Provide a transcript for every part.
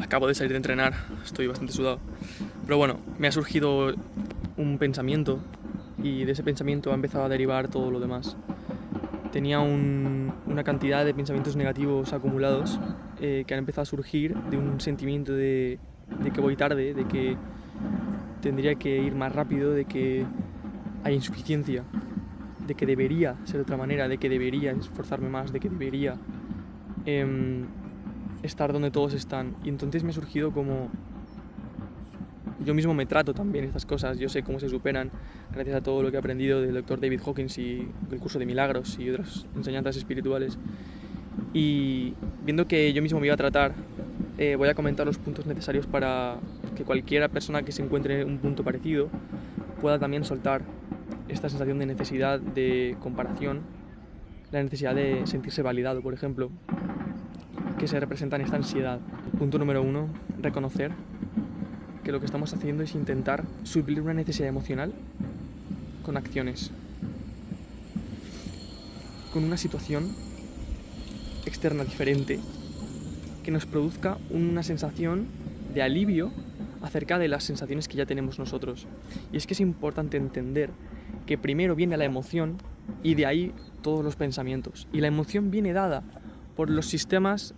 Acabo de salir de entrenar, estoy bastante sudado. Pero bueno, me ha surgido un pensamiento y de ese pensamiento ha empezado a derivar todo lo demás. Tenía una cantidad de pensamientos negativos acumulados que han empezado a surgir de un sentimiento de que voy tarde, de que tendría que ir más rápido, de que hay insuficiencia, de que debería ser de otra manera, de que debería esforzarme más, de que debería estar donde todos están. Y entonces me ha surgido como... Yo mismo me trato también estas cosas, yo sé cómo se superan gracias a todo lo que he aprendido del Dr. David Hawkins y el curso de milagros y otras enseñanzas espirituales. Y viendo que yo mismo me iba a tratar, voy a comentar los puntos necesarios para que cualquiera persona que se encuentre en un punto parecido pueda también soltar esta sensación de necesidad de comparación, la necesidad de sentirse validado, por ejemplo, que se representa en esta ansiedad. Punto número 1, reconocer que lo que estamos haciendo es intentar suplir una necesidad emocional con acciones, con una situación externa diferente que nos produzca una sensación de alivio acerca de las sensaciones que ya tenemos nosotros. Y es que es importante entender que primero viene la emoción y de ahí todos los pensamientos. Y la emoción viene dada por los sistemas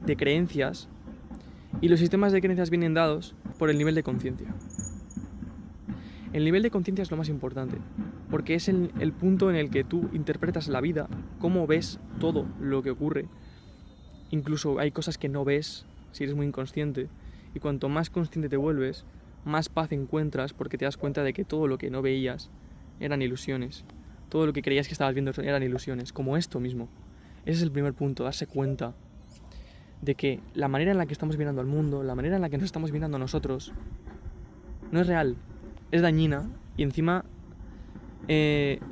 de creencias y los sistemas de creencias vienen dados por el nivel de conciencia. El nivel de conciencia es lo más importante, porque es el punto en el que tú interpretas la vida, cómo ves todo lo que ocurre. Incluso hay cosas que no ves si eres muy inconsciente, y cuanto más consciente te vuelves, más paz encuentras porque te das cuenta de que todo lo que no veías eran ilusiones. Todo lo que creías que estabas viendo eran ilusiones, como esto mismo. Ese es el primer punto, darse cuenta de que la manera en la que estamos mirando al mundo, la manera en la que nos estamos mirando a nosotros, no es real, es dañina y encima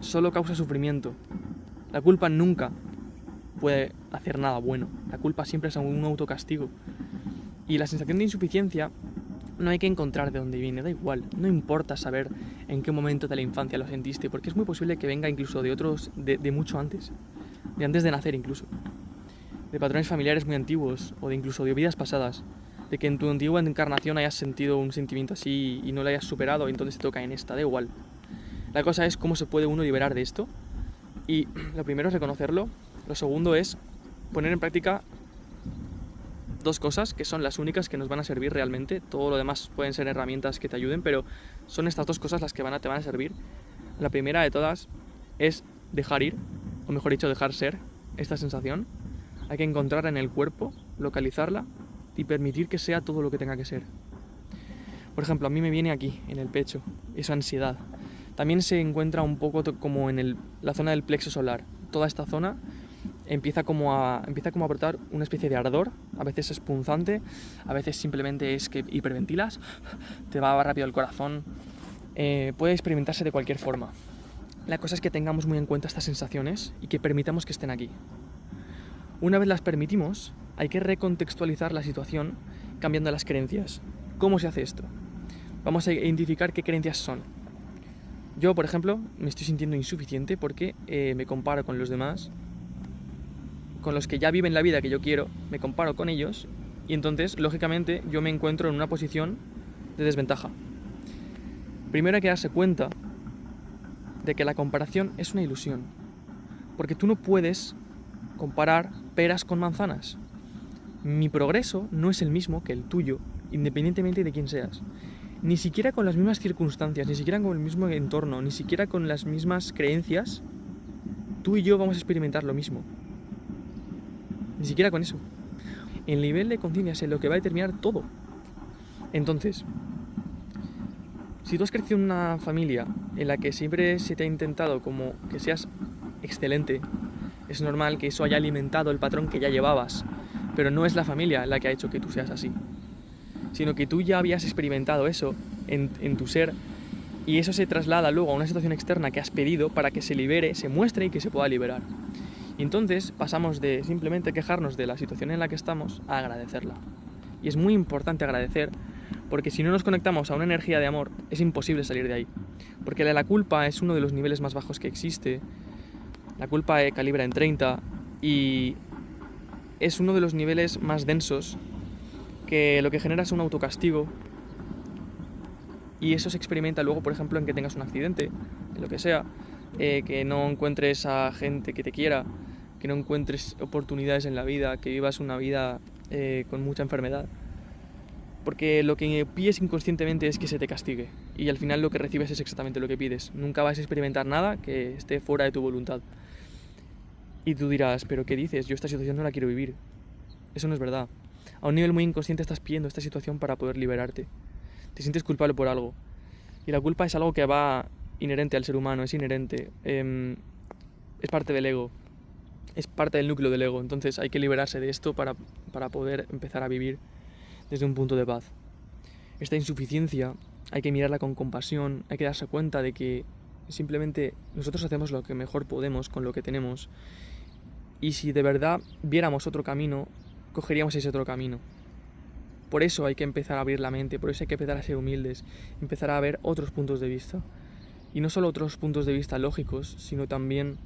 solo causa sufrimiento. La culpa nunca puede hacer nada bueno, la culpa siempre es un autocastigo. Y la sensación de insuficiencia no hay que encontrar de dónde viene, da igual, no importa saber en qué momento de la infancia lo sentiste, porque es muy posible que venga incluso de otros, de mucho antes, de antes de nacer incluso, de patrones familiares muy antiguos o de incluso de vidas pasadas, de que en tu antigua encarnación hayas sentido un sentimiento así y no lo hayas superado y entonces te toca en esta, da igual. La cosa es cómo se puede uno liberar de esto y lo primero es reconocerlo, lo segundo es poner en práctica dos cosas que son las únicas que nos van a servir realmente. Todo lo demás pueden ser herramientas que te ayuden, pero son estas dos cosas las que te van a servir. La primera de todas es dejar ir, o mejor dicho, dejar ser esta sensación. Hay que encontrarla en el cuerpo, localizarla y permitir que sea todo lo que tenga que ser. Por ejemplo, a mí me viene aquí, en el pecho, esa ansiedad. También se encuentra un poco como en la zona del plexo solar. Toda esta zona empieza como a brotar una especie de ardor, a veces es punzante, a veces simplemente es que hiperventilas, te va rápido el corazón, puede experimentarse de cualquier forma. La cosa es que tengamos muy en cuenta estas sensaciones y que permitamos que estén aquí. Una vez las permitimos, hay que recontextualizar la situación cambiando las creencias. ¿Cómo se hace esto? Vamos a identificar qué creencias son. Yo, por ejemplo, me estoy sintiendo insuficiente porque me comparo con los demás, con los que ya viven la vida que yo quiero, me comparo con ellos y entonces, lógicamente, yo me encuentro en una posición de desventaja. Primero hay que darse cuenta de que la comparación es una ilusión, porque tú no puedes comparar peras con manzanas. Mi progreso no es el mismo que el tuyo, independientemente de quién seas. Ni siquiera con las mismas circunstancias, ni siquiera con el mismo entorno, ni siquiera con las mismas creencias, tú y yo vamos a experimentar lo mismo. Ni siquiera con eso. El nivel de conciencia es lo que va a determinar todo. Entonces, si tú has crecido en una familia en la que siempre se te ha intentado como que seas excelente, es normal que eso haya alimentado el patrón que ya llevabas, pero no es la familia la que ha hecho que tú seas así, sino que tú ya habías experimentado eso en tu ser y eso se traslada luego a una situación externa que has pedido para que se libere, se muestre y que se pueda liberar. Y entonces pasamos de simplemente quejarnos de la situación en la que estamos a agradecerla. Y es muy importante agradecer, porque si no nos conectamos a una energía de amor, es imposible salir de ahí. Porque la culpa es uno de los niveles más bajos que existe. La culpa calibra en 30 y es uno de los niveles más densos que lo que genera es un autocastigo, y eso se experimenta luego, por ejemplo, en que tengas un accidente, en lo que sea, que no encuentres a gente que te quiera, que no encuentres oportunidades en la vida, que vivas una vida con mucha enfermedad. Porque lo que pides inconscientemente es que se te castigue, y al final lo que recibes es exactamente lo que pides. Nunca vas a experimentar nada que esté fuera de tu voluntad. Y tú dirás, ¿pero qué dices? Yo esta situación no la quiero vivir. Eso no es verdad. A un nivel muy inconsciente estás pidiendo esta situación para poder liberarte. Te sientes culpable por algo. Y la culpa es algo que va inherente al ser humano, es inherente. Es parte del ego. Es parte del núcleo del ego. Entonces hay que liberarse de esto para poder empezar a vivir desde un punto de paz. Esta insuficiencia hay que mirarla con compasión, hay que darse cuenta de que simplemente nosotros hacemos lo que mejor podemos con lo que tenemos, y si de verdad viéramos otro camino, cogeríamos ese otro camino. Por eso hay que empezar a abrir la mente, por eso hay que empezar a ser humildes, empezar a ver otros puntos de vista. Y no solo otros puntos de vista lógicos, sino también,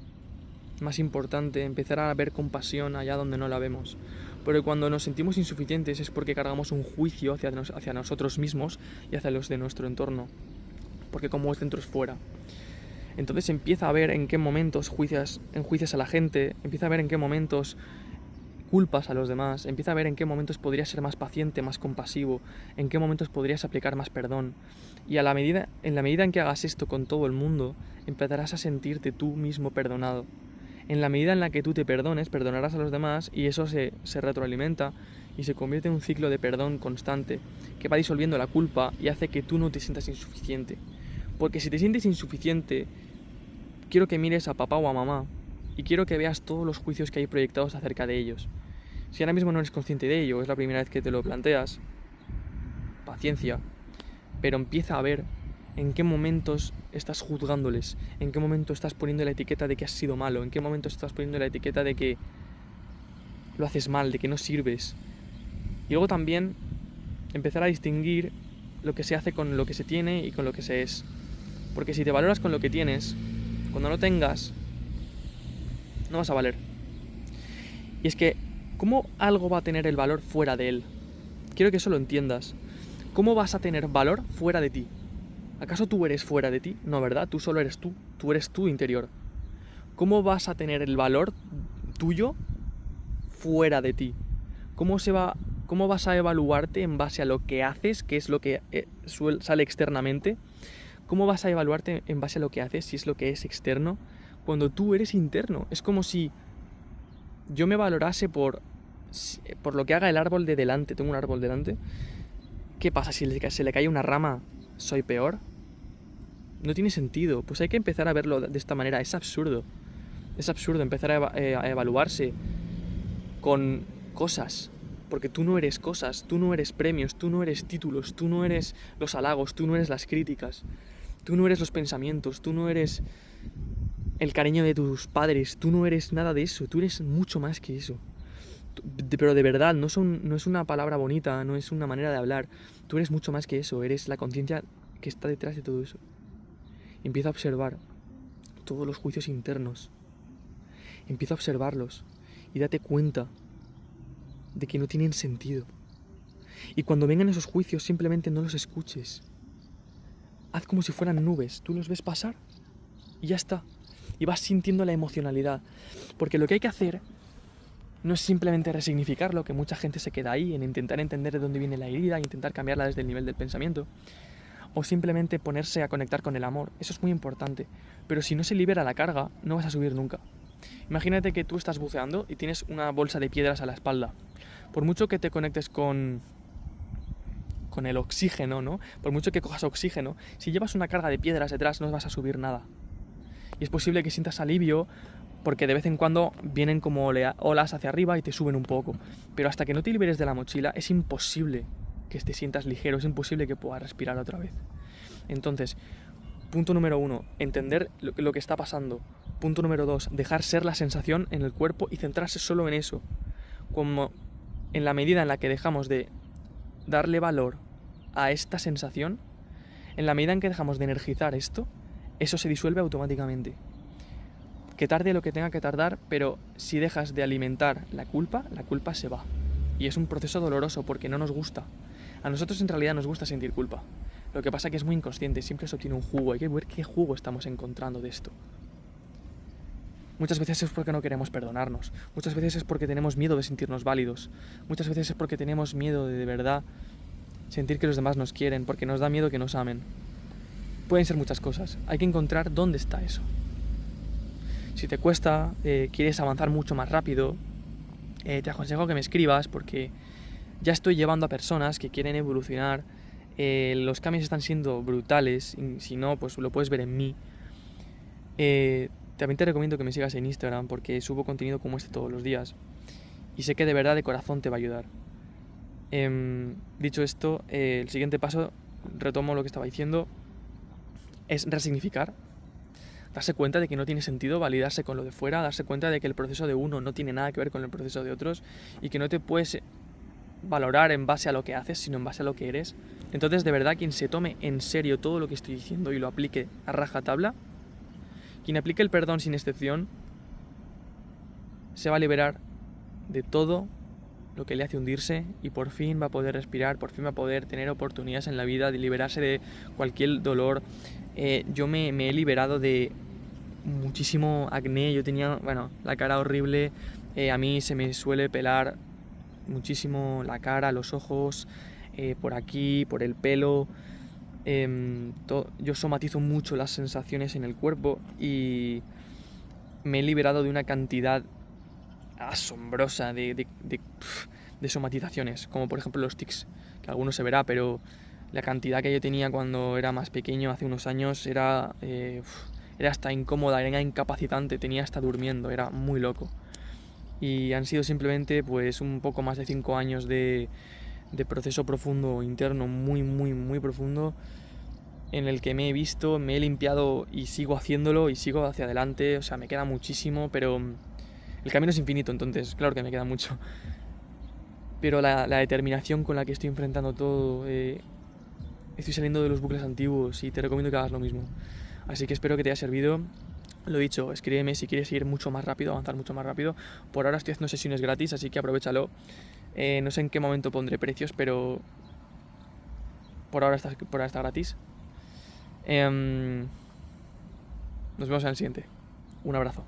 más importante, empezar a ver compasión allá donde no la vemos. Porque cuando nos sentimos insuficientes es porque cargamos un juicio hacia nosotros mismos y hacia los de nuestro entorno. Porque como es dentro es fuera. Entonces empieza a ver en qué momentos enjuicias a la gente, empieza a ver en qué momentos culpas a los demás, empieza a ver en qué momentos podrías ser más paciente, más compasivo, en qué momentos podrías aplicar más perdón. Y en la medida en que hagas esto con todo el mundo, empezarás a sentirte tú mismo perdonado. En la medida en la que tú te perdones, perdonarás a los demás, y eso se retroalimenta y se convierte en un ciclo de perdón constante que va disolviendo la culpa y hace que tú no te sientas insuficiente. Porque si te sientes insuficiente, quiero que mires a papá o a mamá y quiero que veas todos los juicios que hay proyectados acerca de ellos. Si ahora mismo no eres consciente de ello, es la primera vez que te lo planteas, paciencia, pero empieza a ver en qué momentos estás juzgándoles, en qué momento estás poniendo la etiqueta de que has sido malo, en qué momento estás poniendo la etiqueta de que lo haces mal, de que no sirves. Y luego también empezar a distinguir lo que se hace con lo que se tiene y con lo que se es. Porque si te valoras con lo que tienes, cuando no tengas, no vas a valer. Y es que, ¿cómo algo va a tener el valor fuera de él? Quiero que eso lo entiendas. ¿Cómo vas a tener valor fuera de ti? ¿Acaso tú eres fuera de ti? No, ¿verdad? Tú solo eres tú eres tu interior. ¿Cómo vas a tener el valor tuyo fuera de ti? ¿Cómo vas a evaluarte en base a lo que haces, que es lo que sale externamente? ¿Cómo vas a evaluarte en base a lo que haces, si es lo que es externo, cuando tú eres interno? Es como si yo me valorase por lo que haga el árbol de delante. Tengo un árbol delante. ¿Qué pasa? Si se le cae una rama, ¿soy peor? No tiene sentido. Pues hay que empezar a verlo de esta manera. Es absurdo. Es absurdo empezar a evaluarse con cosas. Porque tú no eres cosas, tú no eres premios, tú no eres títulos, tú no eres los halagos, tú no eres las críticas, tú no eres los pensamientos, tú no eres el cariño de tus padres, tú no eres nada de eso, tú eres mucho más que eso. Pero de verdad, no es una palabra bonita, no es una manera de hablar, tú eres mucho más que eso, eres la conciencia que está detrás de todo eso. Empieza a observar todos los juicios internos, empieza a observarlos y date cuenta de que no tienen sentido. Y cuando vengan esos juicios, simplemente no los escuches. Haz como si fueran nubes, tú los ves pasar y ya está. Y vas sintiendo la emocionalidad. Porque lo que hay que hacer no es simplemente resignificarlo, que mucha gente se queda ahí en intentar entender de dónde viene la herida, intentar cambiarla desde el nivel del pensamiento, o simplemente ponerse a conectar con el amor. Eso es muy importante. Pero si no se libera la carga, no vas a subir nunca. Imagínate que tú estás buceando y tienes una bolsa de piedras a la espalda. Por mucho que te conectes con el oxígeno, ¿no? Por mucho que cojas oxígeno, si llevas una carga de piedras detrás no vas a subir nada. Y es posible que sientas alivio porque de vez en cuando vienen como olas hacia arriba y te suben un poco. Pero hasta que no te liberes de la mochila es imposible que te sientas ligero, es imposible que puedas respirar otra vez. Entonces, punto número 1, entender lo que está pasando. Punto número 2, dejar ser la sensación en el cuerpo y centrarse solo en eso. Como en la medida en la que dejamos de darle valor a esta sensación, en la medida en que dejamos de energizar esto, eso se disuelve automáticamente. Que tarde lo que tenga que tardar, pero si dejas de alimentar la culpa se va. Y es un proceso doloroso porque no nos gusta. A nosotros en realidad nos gusta sentir culpa. Lo que pasa es que es muy inconsciente, siempre se obtiene un jugo. Hay que ver qué jugo estamos encontrando de esto. Muchas veces es porque no queremos perdonarnos. Muchas veces es porque tenemos miedo de sentirnos válidos. Muchas veces es porque tenemos miedo de verdad sentir que los demás nos quieren, porque nos da miedo que nos amen. Pueden ser muchas cosas. Hay que encontrar dónde está eso. Si te cuesta, quieres avanzar mucho más rápido, te aconsejo que me escribas porque ya estoy llevando a personas que quieren evolucionar. Los cambios están siendo brutales. Y si no, pues lo puedes ver en mí. También te recomiendo que me sigas en Instagram porque subo contenido como este todos los días. Y sé que de verdad de corazón te va a ayudar. Dicho esto, el siguiente paso, retomo lo que estaba diciendo, es resignificar. Darse cuenta de que no tiene sentido validarse con lo de fuera, darse cuenta de que el proceso de uno no tiene nada que ver con el proceso de otros y que no te puedes valorar en base a lo que haces, sino en base a lo que eres. Entonces, de verdad, quien se tome en serio todo lo que estoy diciendo y lo aplique a rajatabla, quien aplique el perdón sin excepción, se va a liberar de todo lo que le hace hundirse y por fin va a poder respirar, por fin va a poder tener oportunidades en la vida de liberarse de cualquier dolor. Yo me he liberado de muchísimo acné, yo tenía, la cara horrible, a mí se me suele pelar muchísimo la cara, los ojos, por aquí, por el pelo. Yo somatizo mucho las sensaciones en el cuerpo y me he liberado de una cantidad asombrosa de somatizaciones, como por ejemplo los tics, que algunos se verá, pero la cantidad que yo tenía cuando era más pequeño, hace unos años, era hasta incómoda, era incapacitante, tenía hasta durmiendo, era muy loco. Y han sido simplemente pues un poco más de 5 años de proceso profundo interno, muy, muy, muy profundo, en el que me he visto, me he limpiado y sigo haciéndolo y sigo hacia adelante. O sea, me queda muchísimo, pero el camino es infinito, entonces claro que me queda mucho. Pero la determinación con la que estoy enfrentando todo, estoy saliendo de los bucles antiguos y te recomiendo que hagas lo mismo. Así que espero que te haya servido. Lo dicho, escríbeme si quieres ir mucho más rápido, avanzar mucho más rápido. Por ahora estoy haciendo sesiones gratis, así que aprovéchalo. No sé en qué momento pondré precios, pero por ahora está gratis. Nos vemos en el siguiente. Un abrazo.